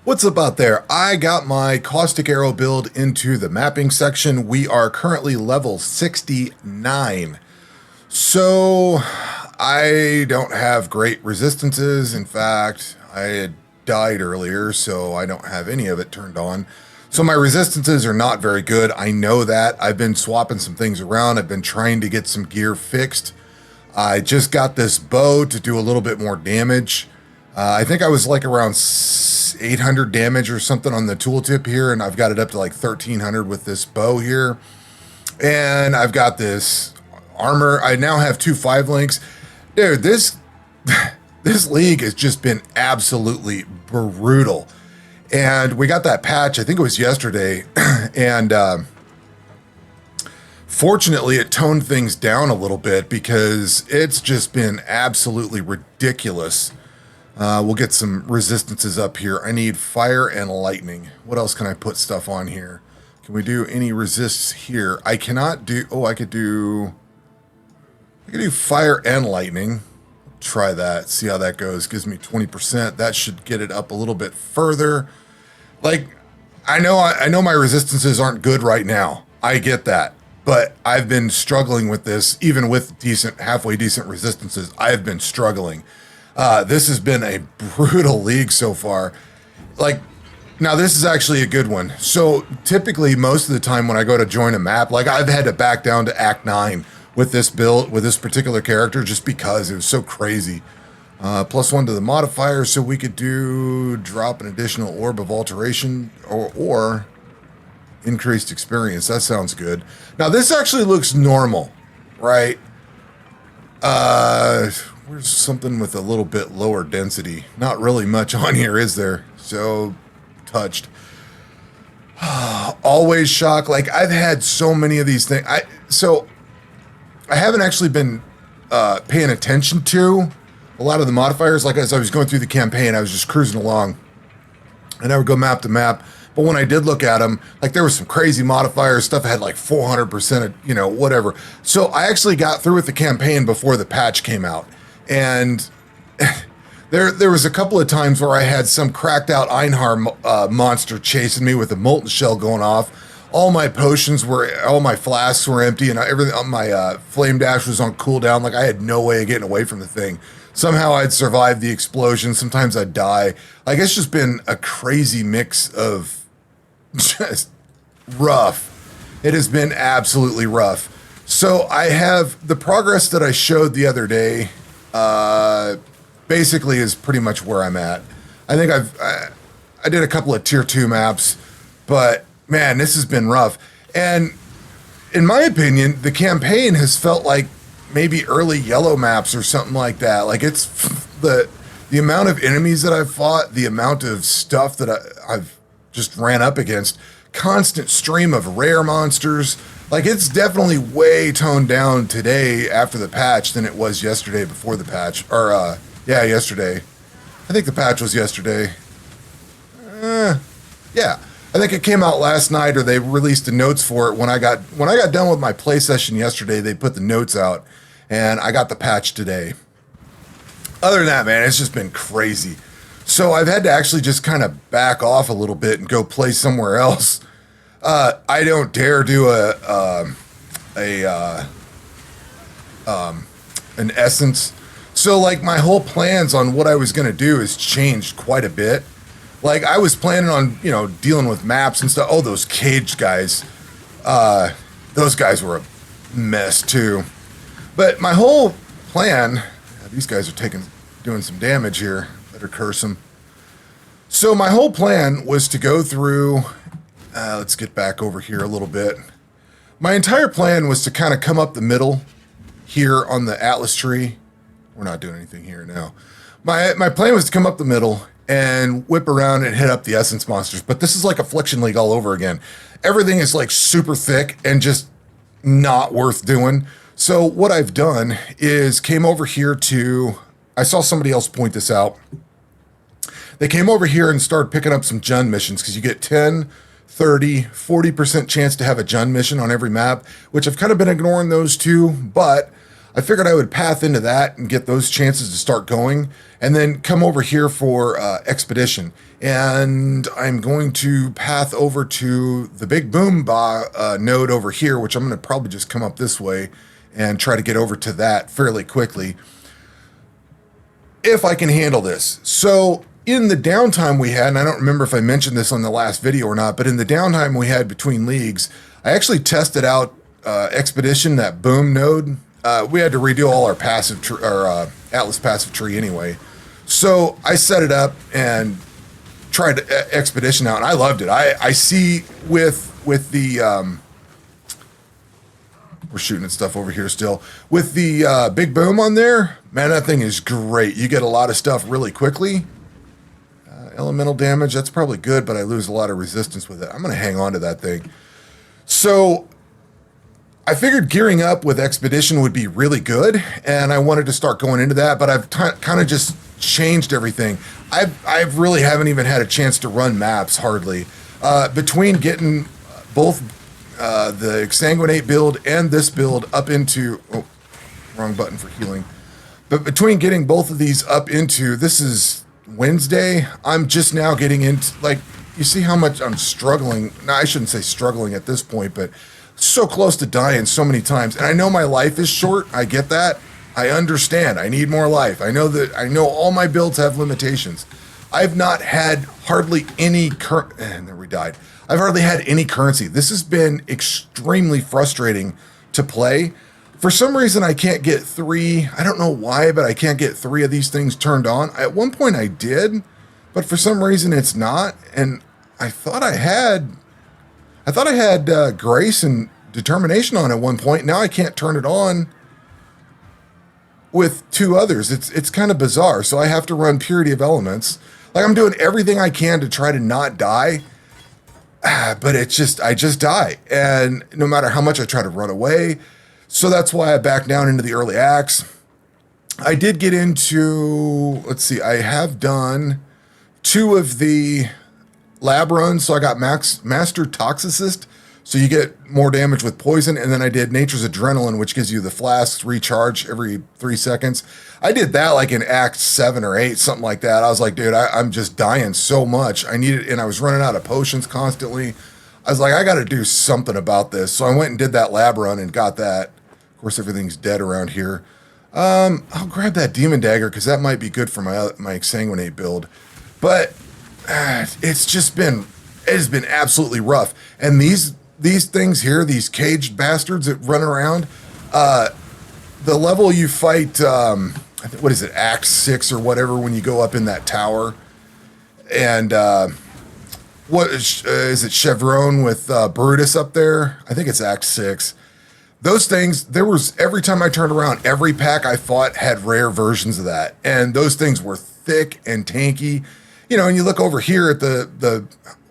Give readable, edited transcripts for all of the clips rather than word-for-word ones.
What's up out there? I got my Caustic Arrow build into the mapping section. We are currently level 69. So I don't have great resistances. In fact, I had died earlier, so I don't have any of it turned on. So my resistances are not very good. I know that. I've been swapping some things around. I've been trying to get some gear fixed. I just got this bow to do a little bit more damage. I think I was like around 800 damage or something on the tooltip here, and I've got it up to like 1300 with this bow here. And I've got this armor. I now have 2 5-links. Dude, this league has just been absolutely brutal. And we got that patch, I think it was yesterday, and fortunately it toned things down a little bit because it's just been absolutely ridiculous. We'll get some resistances up here. I need fire and lightning. What else can I put stuff on here? Can we do any resists here? I cannot do, I could do fire and lightning. Try that, see how that goes. Gives me 20%. That should get it up a little bit further. Like, I know my resistances aren't good right now. I get that. But I've been struggling with this, even with halfway decent resistances. I've been struggling. This has been a brutal league so far. Like, now this is actually a good one. So typically most of the time when I go to join a map, like I've had to back down to Act 9 with this build, with this particular character, just because it was so crazy. +1 to the modifier, so we could drop an additional orb of alteration or increased experience. That sounds good. Now this actually looks normal, right? Where's something with a little bit lower density? Not really much on here, is there? So touched. Always shock. Like, I've had so many of these things. I haven't actually been paying attention to a lot of the modifiers. Like, as I was going through the campaign, I was just cruising along and I would go map to map. But when I did look at them, like, there was some crazy modifiers. Stuff had like 400% of, whatever. So I actually got through with the campaign before the patch came out. And there was a couple of times where I had some cracked out Einhar monster chasing me with a molten shell going off. All my flasks were empty, and everything. My flame dash was on cooldown. Like, I had no way of getting away from the thing. Somehow I'd survive the explosion. Sometimes I'd die. Like, it's just been a crazy mix of just rough. It has been absolutely rough. So I have the progress that I showed the other day. Basically is pretty much where I'm at. I think I did a couple of tier 2 maps, but man, this has been rough. And in my opinion, the campaign has felt like maybe early yellow maps or something like that. Like, it's the amount of enemies that I've fought, the amount of stuff that I've just ran up against, constant stream of rare monsters. Like, it's definitely way toned down today after the patch than it was yesterday before the patch. Or, yesterday. I think the patch was yesterday. Yeah. I think it came out last night, or they released the notes for it. When I got done with my play session yesterday, they put the notes out, and I got the patch today. Other than that, man, it's just been crazy. So I've had to actually just kind of back off a little bit and go play somewhere else. I don't dare do an essence. So, like, my whole plans on what I was going to do has changed quite a bit. Like, I was planning on, dealing with maps and stuff. Oh, those caged guys. Those guys were a mess, too. But my whole plan... These guys are doing some damage here. Better curse them. So my whole plan was to go through... let's get back over here a little bit. My entire plan was to kind of come up the middle here on the Atlas tree. We're not doing anything here now. My plan was to come up the middle and whip around and hit up the essence monsters. But this is like Affliction League all over again. Everything is like super thick and just not worth doing. So what I've done is came over here I saw somebody else point this out. They came over here and started picking up some Jund missions because you get 10, 30, 40% chance to have a Jund mission on every map, which I've kind of been ignoring those two, but I figured I would path into that and get those chances to start going, and then come over here for Expedition. And I'm going to path over to the Big Boom node over here, which I'm going to probably just come up this way and try to get over to that fairly quickly, if I can handle this. So in the downtime we had, and I don't remember if I mentioned this on the last video or not, but in the downtime we had between leagues, I actually tested out Expedition, that Boom node. We had to redo all our Atlas passive tree anyway. So I set it up and tried Expedition out, and I loved it. I see with the we're shooting at stuff over here still. With the Big Boom on there, man, that thing is great. You get a lot of stuff really quickly. Elemental damage, that's probably good, but I lose a lot of resistance with it. I'm going to hang on to that thing. So I figured gearing up with Expedition would be really good, and I wanted to start going into that, but I've kind of just changed everything. I really haven't even had a chance to run maps, hardly. Between getting both the Exsanguinate build and this build up into... Oh, wrong button for healing. But between getting both of these up into... This is Wednesday. I'm just now getting into... Like, you see how much I'm struggling. No, I shouldn't say struggling at this point, but so close to dying so many times. And I know my life is short. I get that. I understand. I need more life. I know all my builds have limitations. I've not had hardly any and there we died. I've hardly had any currency. This has been extremely frustrating to play. For some reason, I can't get 3. I don't know why, but I can't get 3 of these things turned on. At one point I did, but for some reason it's not. And I thought I had Grace and Determination on at one point. Now I can't turn it on with 2 others. It's kind of bizarre. So I have to run Purity of Elements. Like, I'm doing everything I can to try to not die, but I just die. And no matter how much I try to run away. So that's why I backed down into the early acts. I did get into, let's see, I have done 2 of the lab runs. So I got Master Toxicist, so you get more damage with poison. And then I did Nature's Adrenaline, which gives you the flasks recharge every 3 seconds. I did that like in Act 7 or 8, something like that. I was like, dude, I'm just dying so much. I need it, and I was running out of potions constantly. I was like, I got to do something about this. So I went and did that lab run and got that. Of course, everything's dead around here. I'll grab that Demon Dagger because that might be good for my Exsanguinate build. But it has been absolutely rough. And these things here, these caged bastards that run around, the level you fight, what is it, Act 6 or whatever, when you go up in that tower, and what is it, Chevron with Brutus up there? I think it's Act 6. Those things, every time I turned around, every pack I fought had rare versions of that, and those things were thick and tanky. You know, and you look over here at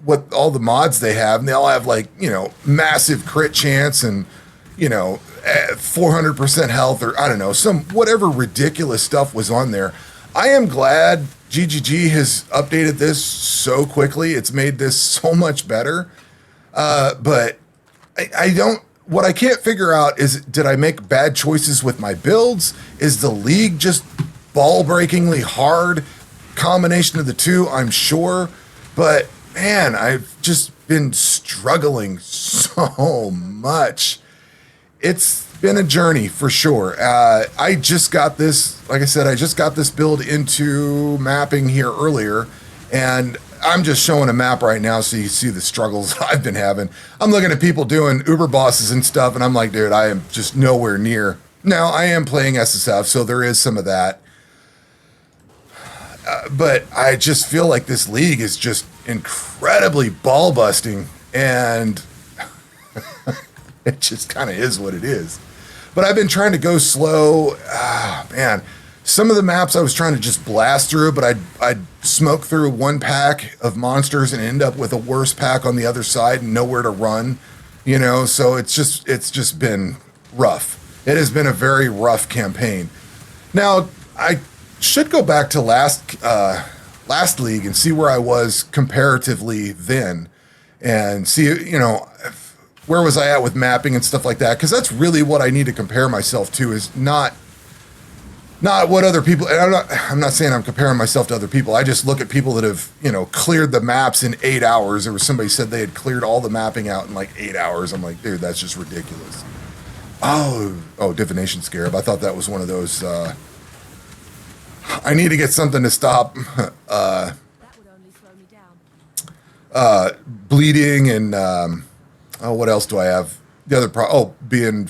what all the mods they have, and they all have, like, you know, massive crit chance and, you know, 400% health, or I don't know, whatever ridiculous stuff was on there. I am glad GGG has updated this so quickly. It's made this so much better. But what I can't figure out is, did I make bad choices with my builds? Is the league just ball-breakingly hard? Combination of the two, I'm sure. But man, I've just been struggling so much. It's been a journey for sure. I just got this, like I said, I just got this build into mapping here earlier, and I'm just showing a map right now so you see the struggles I've been having. I'm looking at people doing Uber bosses and stuff, and I'm like, dude, I am just nowhere near. Now, I am playing SSF, so there is some of that. But I just feel like this league is just incredibly ball busting, and it just kind of is what it is. But I've been trying to go slow. Man, some of the maps I was trying to just blast through, but I'd smoke through one pack of monsters and end up with a worse pack on the other side and nowhere to run, you know. So it's just been rough. It has been a very rough campaign. Now, I should go back to last league and see where I was comparatively then, and see, you know, where was I at with mapping and stuff like that? Because that's really what I need to compare myself to, is not what other people, and I'm not saying I'm comparing myself to other people. I just look at people that have, you know, cleared the maps in 8 hours. There was somebody said they had cleared all the mapping out in like 8 hours. I'm like, dude, that's just ridiculous. Oh, Divination Scarab. I thought that was one of those, I need to get something to stop, That would only slow me down. bleeding and, what else do I have? The other being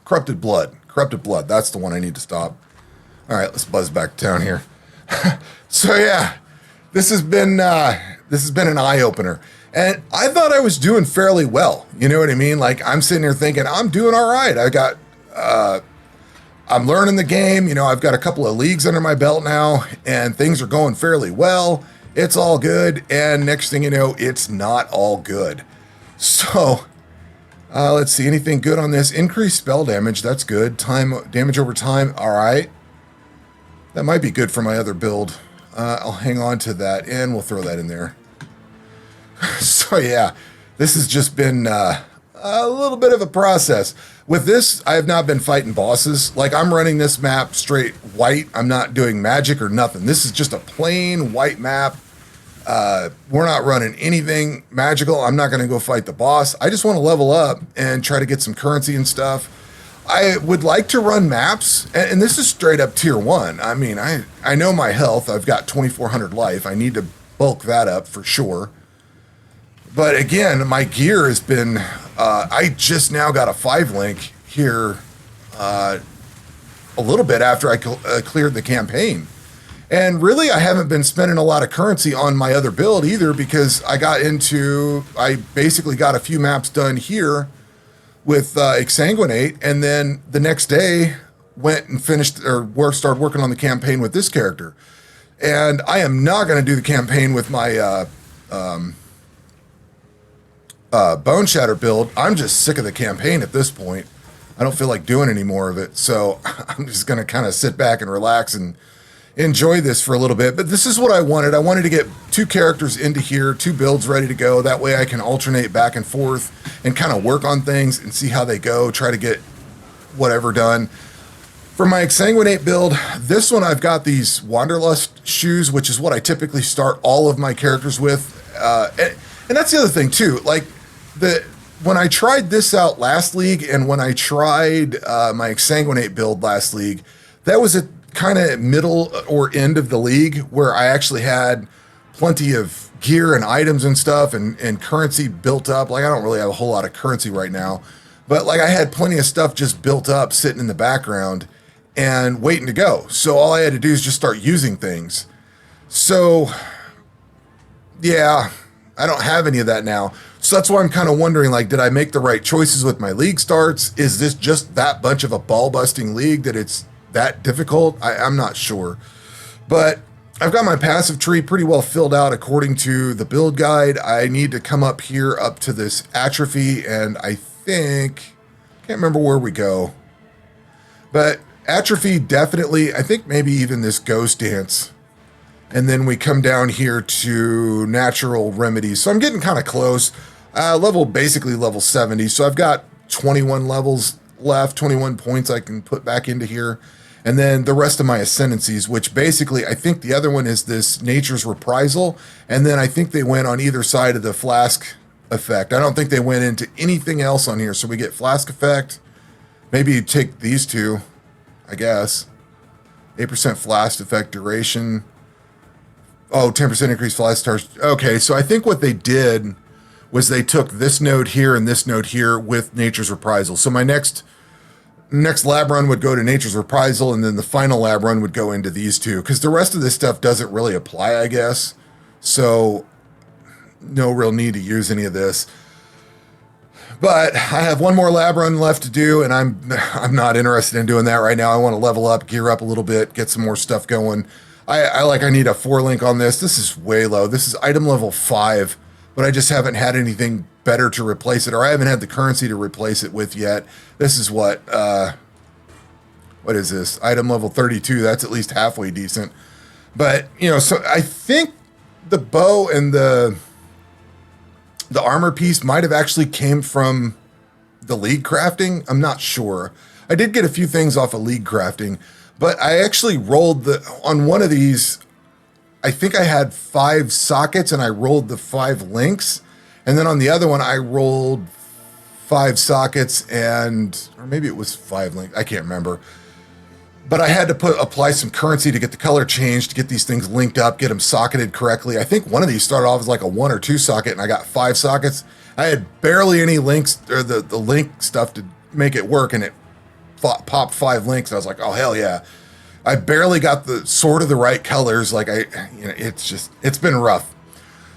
corrupted blood. Corrupted blood. That's the one I need to stop. All right, let's buzz back to town here. So yeah, this has been an eye opener, and I thought I was doing fairly well. You know what I mean? Like, I'm sitting here thinking I'm doing all right. I'm learning the game. You know, I've got a couple of leagues under my belt now, and things are going fairly well. It's all good, and next thing you know, it's not all good. So. Let's see, anything good on this? Increased spell damage, that's good. Damage over time, all right. That might be good for my other build. I'll hang on to that, and we'll throw that in there. So yeah, this has just been a little bit of a process. With this, I have not been fighting bosses. Like, I'm running this map straight white. I'm not doing magic or nothing. This is just a plain white map. We're not running anything magical. I'm not going to go fight the boss. I just want to level up and try to get some currency and stuff. I would like to run maps, and this is straight up tier 1. I mean, I know my health. I've got 2,400 life. I need to bulk that up for sure. But again, my gear has been, I just now got a 5-link here a little bit after I cleared the campaign. And really, I haven't been spending a lot of currency on my other build either, because I basically got a few maps done here with Exsanguinate, and then the next day went and finished started working on the campaign with this character. And I am not going to do the campaign with my Bone Shatter build. I'm just sick of the campaign at this point. I don't feel like doing any more of it. So I'm just going to kind of sit back and relax and enjoy this for a little bit. But this is what I wanted. I wanted to get 2 characters into here, 2 builds ready to go. That way I can alternate back and forth and kind of work on things and see how they go, try to get whatever done. For my Exsanguinate build, this one I've got these Wanderlust shoes, which is what I typically start all of my characters with. And that's the other thing too. Like, when I tried this out last league, and when I tried my Exsanguinate build last league, that was a kind of middle or end of the league where I actually had plenty of gear and items and stuff and currency built up. Like, I don't really have a whole lot of currency right now, but like, I had plenty of stuff just built up sitting in the background and waiting to go. So all I had to do is just start using things. So yeah, I don't have any of that now. So that's why I'm kind of wondering, like, did I make the right choices with my league starts? Is this just that bunch of a ball busting league that it's that difficult? I'm not sure, but I've got my passive tree pretty well filled out according to the build guide. I need to come up here up to this atrophy, and I can't remember where we go, but atrophy definitely, I think maybe even this ghost dance, and then we come down here to natural remedies. So I'm getting kind of close. Basically level 70. So I've got 21 levels left, 21 points I can put back into here. And then the rest of my ascendancies, which basically, I think the other one is this Nature's Reprisal. And then I think they went on either side of the Flask effect. I don't think they went into anything else on here. So we get Flask effect. Maybe you take these two, I guess. 8% Flask effect duration. Oh, 10% increased Flask stars. Okay, so I think what they did was they took this node here and this node here with Nature's Reprisal. So my next lab run would go to Nature's Reprisal, and then the final lab run would go into these two, because the rest of this stuff doesn't really apply, I guess. So no real need to use any of this. But I have one more lab run left to do, and I'm not interested in doing that right now. I want to level up, gear up a little bit, get some more stuff going. I need a 4-link on this. This is way low. This is item level 5, but I just haven't had anything better to replace it, or I haven't had the currency to replace it with yet. This is what is this? Item level 32. That's at least halfway decent. But, you know, so I think the bow and the The armor piece might have actually came from the League crafting. I'm not sure. I did get a few things off of League crafting, but I actually rolled on one of these, I think I had 5 sockets and I rolled the 5 links. And then on the other one, I rolled 5 sockets or maybe it was 5 links. I can't remember. But I had to apply some currency to get the color changed, to get these things linked up, get them socketed correctly. I think one of these started off as like a 1 or 2 socket, and I got 5 sockets. I had barely any links or the link stuff to make it work, and it popped 5 links. I was like, oh hell yeah! I barely got the sort of the right colors. Like it's been rough.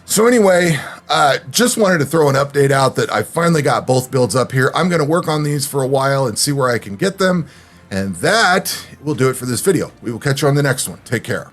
So anyway, just wanted to throw an update out that I finally got both builds up here. I'm going to work on these for a while and see where I can get them. And that will do it for this video. We will catch you on the next one. Take care.